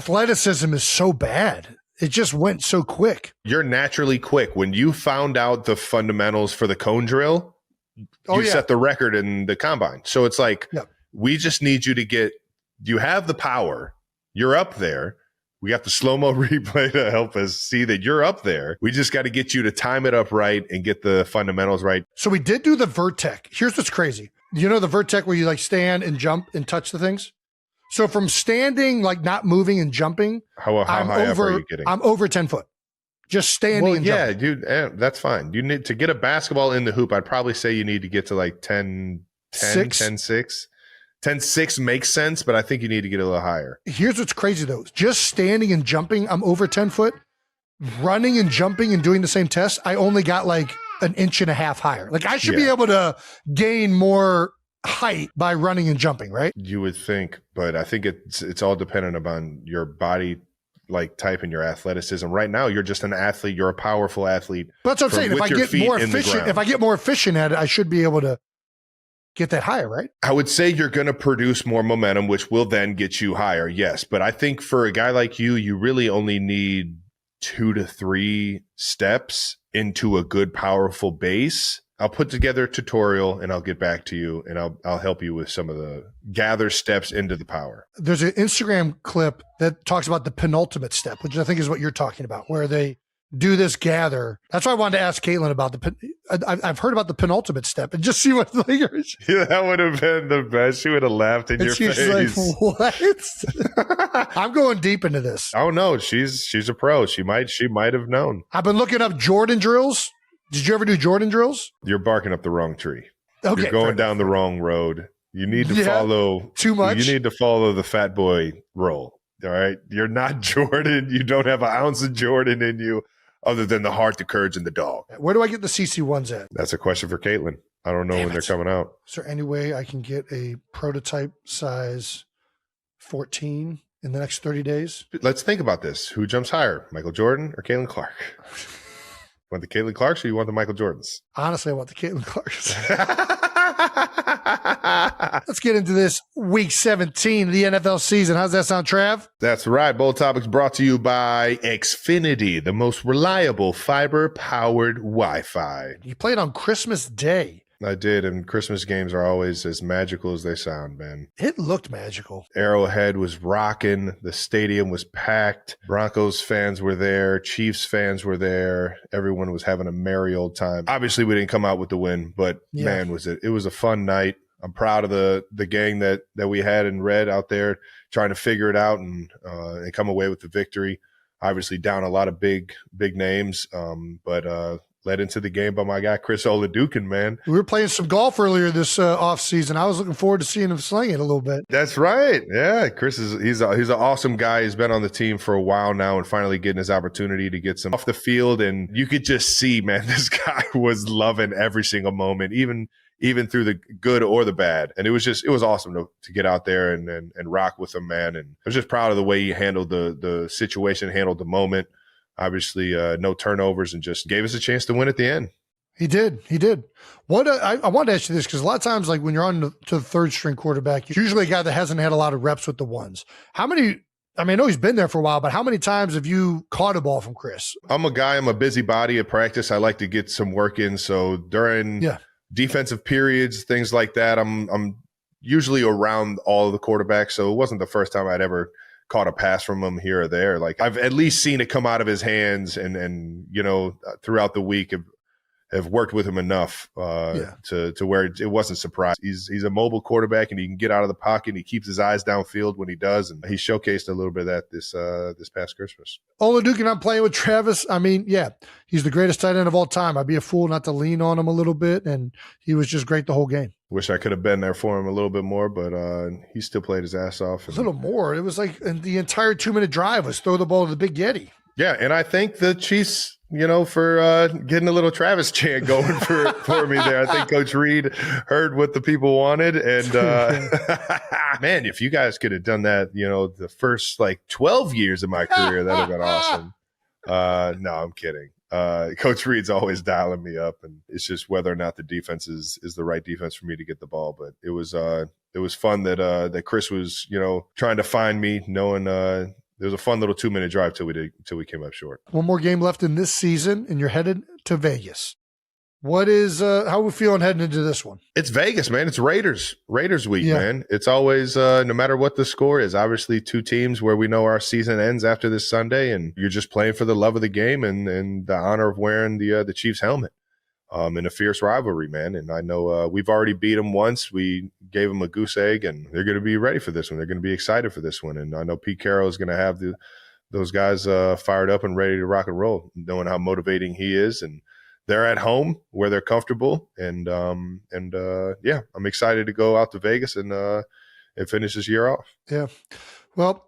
athleticism is so bad. It just went so quick. You're naturally quick. When you found out the fundamentals for the cone drill, you set the record in the combine. So it's like, we just need you to get, you have the power. You're up there. We got the slow-mo replay to help us see that you're up there. We just got to get you to time it up right and get the fundamentals right. So we did do the Vertec. Here's what's crazy. You know the Vertec where you like stand and jump and touch the things? So from standing, like not moving and jumping, how high up are you getting? I'm over 10 foot. Just standing and jumping. Dude, that's fine. You need to get a basketball in the hoop. I'd probably say you need to get to like 10, 6. 10.6 makes sense, but I think you need to get a little higher. Here's what's crazy, though. Just standing and jumping, I'm over 10 foot. Running and jumping and doing the same test, I only got like an inch and a half higher. Like I should be able to gain more height by running and jumping, right? You would think, but I think it's all dependent upon your body like type and your athleticism. Right now, you're just an athlete. You're a powerful athlete. But that's what I'm saying. If I get more efficient at it, I should be able to get that higher, right? I would say you're going to produce more momentum, which will then get you higher. Yes. But I think for a guy like you really only need 2 to 3 steps into a good, powerful base. I'll put together a tutorial and I'll get back to you and I'll help you with some of the gather steps into the power. There's an Instagram clip that talks about the penultimate step, which I think is what you're talking about, where they do this gather. That's why I wanted to ask Caitlin about I've heard about the penultimate step and just see what lingers. Yeah, that would have been the best. She would have laughed in your face. She's like, what? I'm going deep into this. Oh no, she's a pro. She might have known. I've been looking up Jordan drills. Did you ever do Jordan drills? You're barking up the wrong tree. Okay, you're going down the wrong road. You need to follow too much. You need to follow the fat boy roll. All right. You're not Jordan. You don't have an ounce of Jordan in you other than the heart, the courage, and the dog. Where do I get the CC1s at? That's a question for Caitlin. I don't know when they're coming out. Is there any way I can get a prototype size 14 in the next 30 days? Let's think about this. Who jumps higher, Michael Jordan or Caitlin Clark? You want the Caitlin Clarks or you want the Michael Jordans? Honestly, I want the Caitlin Clarks. Let's get into this week 17 of the NFL season. How's that sound, Trav? That's right. Bold Topics brought to you by Xfinity, the most reliable fiber-powered Wi-Fi. You played on Christmas Day. I did, and Christmas games are always as magical as they sound, man. It looked magical. Arrowhead was rocking. The stadium was packed. Broncos fans were there. Chiefs fans were there. Everyone was having a merry old time. Obviously, we didn't come out with the win, but man, it was a fun night. I'm proud of the gang that we had in red out there trying to figure it out and come away with the victory. Obviously, down a lot of big names, but led into the game by my guy, Chris Oladukin, man. We were playing some golf earlier this offseason. I was looking forward to seeing him sling it a little bit. That's right. Yeah, Chris he's an awesome guy. He's been on the team for a while now and finally getting his opportunity to get some off the field. And you could just see, man, this guy was loving every single moment, even through the good or the bad. And it was awesome to get out there and rock with him, man. And I was just proud of the way he handled the situation, handled the moment. Obviously, no turnovers and just gave us a chance to win at the end. He did. What I wanted to ask you this because a lot of times, like when you're on to the third string quarterback, you're usually a guy that hasn't had a lot of reps with the ones. How many? I mean, I know he's been there for a while, but how many times have you caught a ball from Chris? I'm a busybody at practice. I like to get some work in. So during defensive periods, things like that, I'm usually around all of the quarterbacks. So it wasn't the first time I'd ever caught a pass from him here or there. Like I've at least seen it come out of his hands and throughout the week have worked with him enough to where it wasn't surprising. He's a mobile quarterback and he can get out of the pocket and he keeps his eyes downfield when he does. And he showcased a little bit of that this past Christmas. Oladukin, I'm playing with Travis. I mean, he's the greatest tight end of all time. I'd be a fool not to lean on him a little bit. And he was just great the whole game. Wish I could have been there for him a little bit more, but he still played his ass off. A little more. It was like the entire 2-minute drive was throw the ball to the Big Yeti. Yeah, and I thank the Chiefs, for getting a little Travis chant going for me there. I think Coach Reed heard what the people wanted. And, man, if you guys could have done that, the first, 12 years of my career, that would have been awesome. No, I'm kidding. Coach Reed's always dialing me up, and it's just whether or not the defense is the right defense for me to get the ball. But it was fun that Chris was, trying to find me, knowing it was a fun little 2-minute drive till we came up short. One more game left in this season, and you're headed to Vegas. What is how are we feeling heading into this one? It's Vegas, man. It's Raiders week, man. It's always no matter what the score is. Obviously, two teams where we know our season ends after this Sunday, and you're just playing for the love of the game and the honor of wearing the Chiefs helmet in a fierce rivalry, man. And I know we've already beat them once. We gave them a goose egg, and they're going to be ready for this one. They're going to be excited for this one, and I know Pete Carroll is going to have those guys fired up and ready to rock and roll, knowing how motivating he is. And they're at home where they're comfortable, and I'm excited to go out to Vegas and finish this year off. Yeah, well,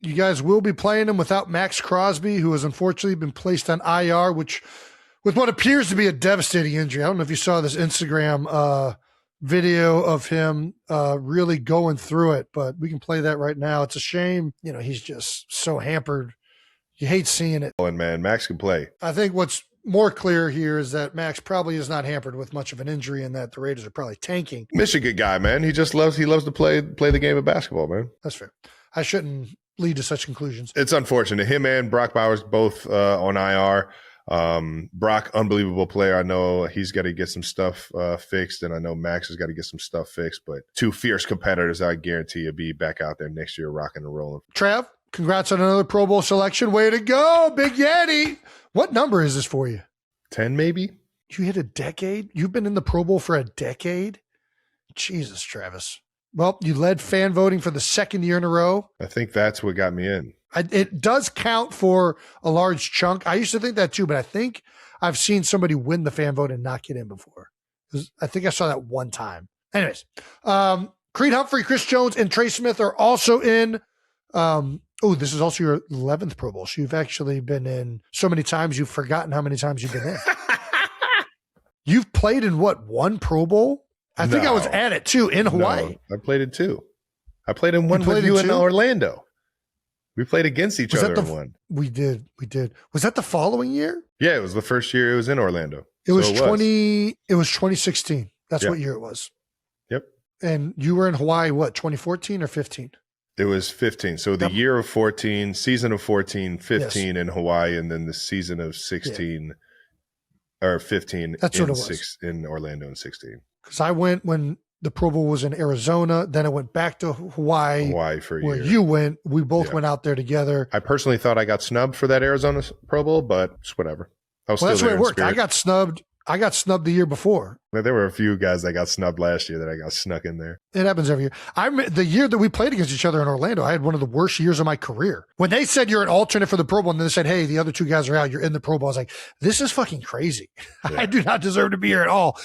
you guys will be playing them without Max Crosby, who has unfortunately been placed on IR, with what appears to be a devastating injury. I don't know if you saw this Instagram video of him really going through it, but we can play that right now. It's a shame, he's just so hampered. You hate seeing it. And man, Max can play. I think what's more clear here is that Max probably is not hampered with much of an injury, and that the Raiders are probably tanking. Michigan guy, man. He loves to play the game of basketball, man. That's fair. I shouldn't lead to such conclusions. It's unfortunate. Him and Brock Bowers both on IR. Brock, unbelievable player. I know he's got to get some stuff fixed, and I know Max has got to get some stuff fixed, but two fierce competitors, I guarantee you'll be back out there next year rocking and rolling. Trav, congrats on another Pro Bowl selection. Way to go, Big Yeti. What number is this for you? 10, maybe? You hit a decade? You've been in the Pro Bowl for a decade? Jesus, Travis. Well, you led fan voting for the second year in a row. I think that's what got me in. It does count for a large chunk. I used to think that too, but I think I've seen somebody win the fan vote and not get in before. I think I saw that one time. Anyways, Creed Humphrey, Chris Jones, and Trey Smith are also in. This is also your 11th Pro Bowl. So you've actually been in so many times, you've forgotten how many times you've been in. You've played in one Pro Bowl? I think I was at it too in Hawaii. No, I played in two. I played in one with you in Orlando. We played against each other in one. We did. Was that the following year? Yeah, it was the first year it was in Orlando. It was 2016. That's what year it was. Yep. And you were in Hawaii, 2014 or 15? It was 15. So the year of 14, season of 14, 15 in Hawaii, and then the season of 16 or 15 in Orlando in 16. Because I went when the Pro Bowl was in Arizona. Then I went back to Hawaii for a year. Where you went. We both went out there together. I personally thought I got snubbed for that Arizona Pro Bowl, but it's whatever. That's the way it worked. I got snubbed the year before. There were a few guys that got snubbed last year that I got snuck in there. It happens every year. The year that we played against each other in Orlando, I had one of the worst years of my career. When they said you're an alternate for the Pro Bowl, and then they said, hey, the other two guys are out, you're in the Pro Bowl, I was like, this is fucking crazy. Yeah. I do not deserve to be here at all.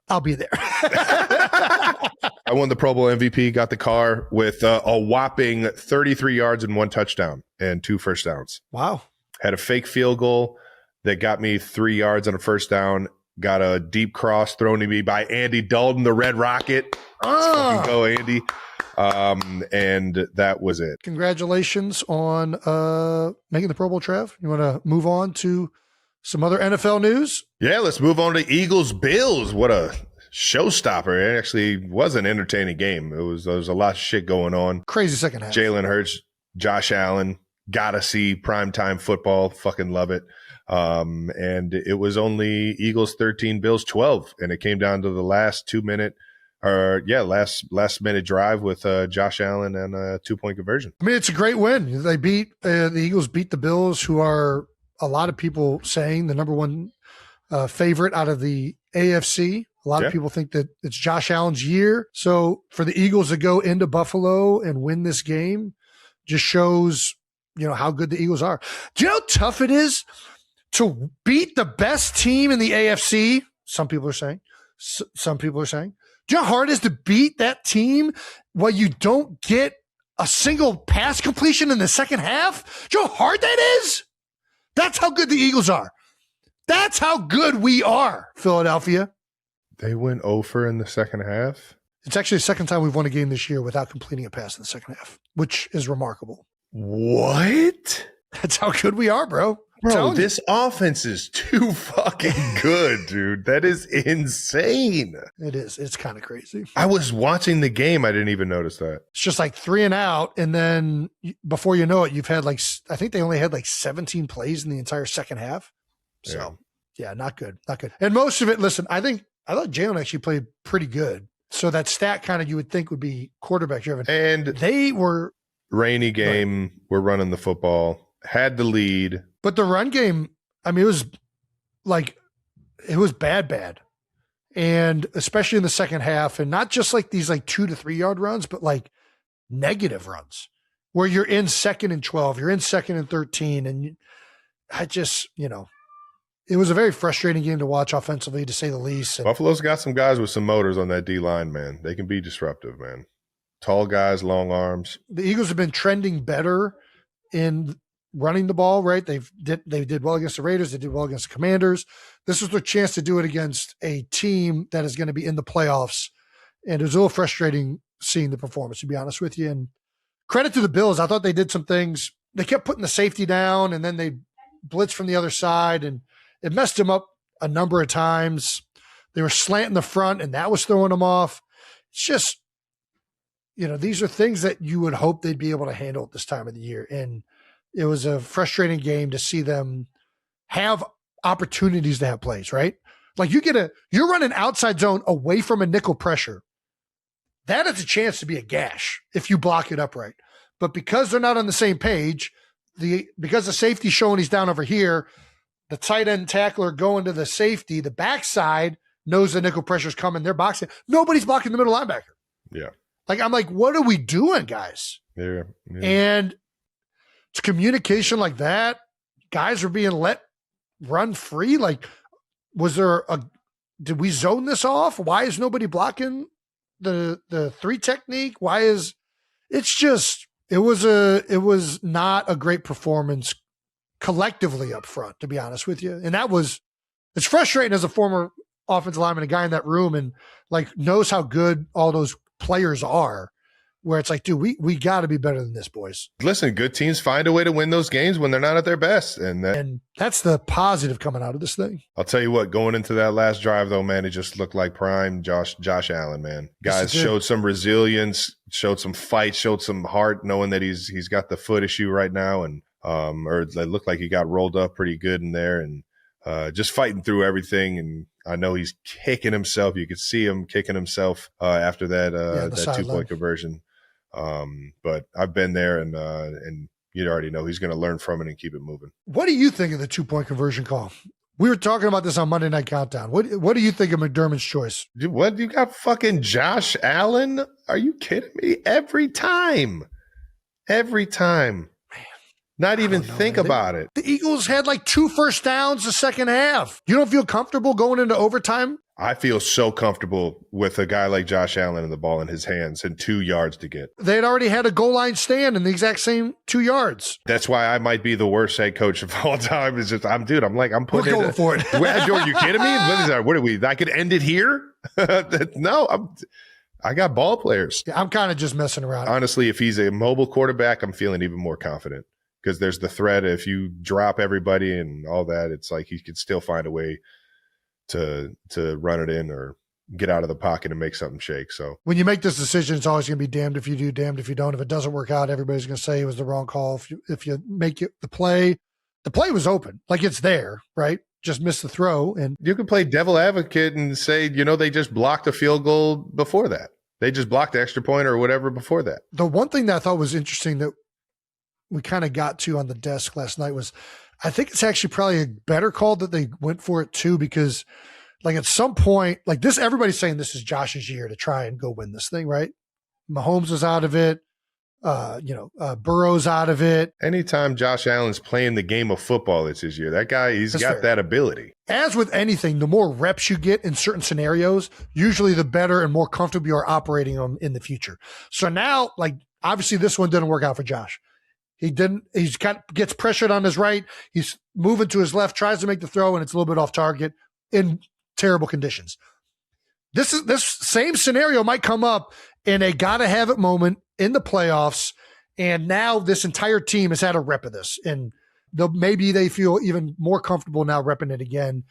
I'll be there. I won the Pro Bowl MVP, got the car with a whopping 33 yards and 1 touchdown and 2 first downs. Wow. Had a fake field goal that got me 3 yards on a first down. Got a deep cross thrown to me by Andy Dalton, the Red Rocket. Let's fucking go, Andy. And that was it. Congratulations on making the Pro Bowl, Trev. You want to move on to some other NFL news? Yeah, let's move on to Eagles-Bills. What a showstopper. It actually was an entertaining game. There was a lot of shit going on. Crazy second half. Jalen Hurts, Josh Allen. Gotta see primetime football. Fucking love it. And it was only Eagles 13, Bills 12. And it came down to the last 2 minute last minute drive with Josh Allen and a 2-point conversion. I mean, it's a great win. They the Eagles beat the Bills, who are a lot of people saying the number one favorite out of the AFC. A lot of people think that it's Josh Allen's year. So for the Eagles to go into Buffalo and win this game just shows, how good the Eagles are. Do you know how tough it is to beat the best team in the AFC? Some people are saying. Some people are saying. Do you know how hard it is to beat that team while you don't get a single pass completion in the second half? Do you know how hard that is? That's how good the Eagles are. That's how good we are, Philadelphia. They went over in the second half. It's actually the second time we've won a game this year without completing a pass in the second half, which is remarkable. What? That's how good we are, bro. Bro, this offense is too fucking good, dude. That is insane. It is. It's kind of crazy. I was watching the game. I didn't even notice that. It's just like 3 and out. And then before you know it, you've had I think they only had 17 plays in the entire second half. So yeah, not good. Not good. And most of it, listen, I thought Jalen actually played pretty good. So that stat kind of you would think would be quarterback driven. And they were rainy game. We're running the football. Had the lead. But the run game, I mean, it was bad. And especially in the second half, and not just these 2 to 3 yard runs, but negative runs where you're in 2nd and 12, you're in 2nd and 13. And it was a very frustrating game to watch offensively, to say the least. And Buffalo's got some guys with some motors on that D line, man. They can be disruptive, man. Tall guys, long arms. The Eagles have been trending better in running the ball, right? They did well against the Raiders. They did well against the Commanders. This was their chance to do it against a team that is going to be in the playoffs. And it was a little frustrating seeing the performance, to be honest with you. And credit to the Bills. I thought they did some things. They kept putting the safety down, and then they blitzed from the other side, and it messed them up a number of times. They were slanting the front, and that was throwing them off. It's just, these are things that you would hope they'd be able to handle at this time of the year. And it was a frustrating game to see them have opportunities to have plays, right? You're running outside zone away from a nickel pressure. That is a chance to be a gash if you block it up right. But because they're not on the same page, because the safety's showing he's down over here, the tight end tackler going to the safety, the backside knows the nickel pressure's coming. They're boxing. Nobody's blocking the middle linebacker. Yeah. I'm like, what are we doing, guys? Yeah. And it's communication like that. Guys are being let run free. Did we zone this off? Why is nobody blocking the 3 technique? It was not a great performance collectively up front, to be honest with you. And it's frustrating as a former offensive lineman, a guy in that room and knows how good all those players are, where it's dude, we got to be better than this, boys. Listen, good teams find a way to win those games when they're not at their best. And that's the positive coming out of this thing. I'll tell you what, going into that last drive, though, man, it just looked like prime Josh Allen, man. Guys showed some resilience, showed some fight, showed some heart, knowing that he's got the foot issue right now. And or it looked like he got rolled up pretty good in there, and just fighting through everything. And I know he's kicking himself. You could see him kicking himself after that 2-point conversion. But I've been there, and you already know he's going to learn from it and keep it moving. What do you think of the 2-point conversion call? We were talking about this on Monday Night Countdown. What do you think of McDermott's choice? Dude, what, you got fucking Josh Allen? Are you kidding me? Every time. Not even think about it. The Eagles had 2 first downs the second half. You don't feel comfortable going into overtime? I feel so comfortable with a guy like Josh Allen and the ball in his hands and 2 yards to get. They had already had a goal line stand in the exact same 2 yards. That's why I might be the worst head coach of all time. It's just, I'm putting We're going for it. Are you kidding me? What is that? What are we? I could end it here? No, I got ball players. Yeah, I'm kind of just messing around. Honestly, if he's a mobile quarterback, I'm feeling even more confident. Because there's the threat, if you drop everybody and all that, it's he could still find a way to run it in or get out of the pocket and make something shake. So when you make this decision, it's always going to be damned if you do, damned if you don't. If it doesn't work out, everybody's going to say it was the wrong call. If you make it the play was open, it's there, right? Just missed the throw. And you could play devil advocate and say, they just blocked a field goal before that. They just blocked the extra point or whatever before that. The one thing that I thought was interesting that we kind of got to on the desk last night was, I think it's actually probably a better call that they went for it too, because at some point, this, everybody's saying this is Josh's year to try and go win this thing, right? Mahomes is out of it. Burrow's out of it. Anytime Josh Allen's playing the game of football, it's his year. That guy, That's got fair. That ability. As with anything, the more reps you get in certain scenarios, usually the better and more comfortable you are operating them in the future. So now, obviously this one didn't work out for Josh. Gets pressured on his right. He's moving to his left, tries to make the throw, and it's a little bit off target in terrible conditions. This same scenario might come up in a gotta have it moment in the playoffs. And now this entire team has had a rep of this. And maybe they feel even more comfortable now repping it again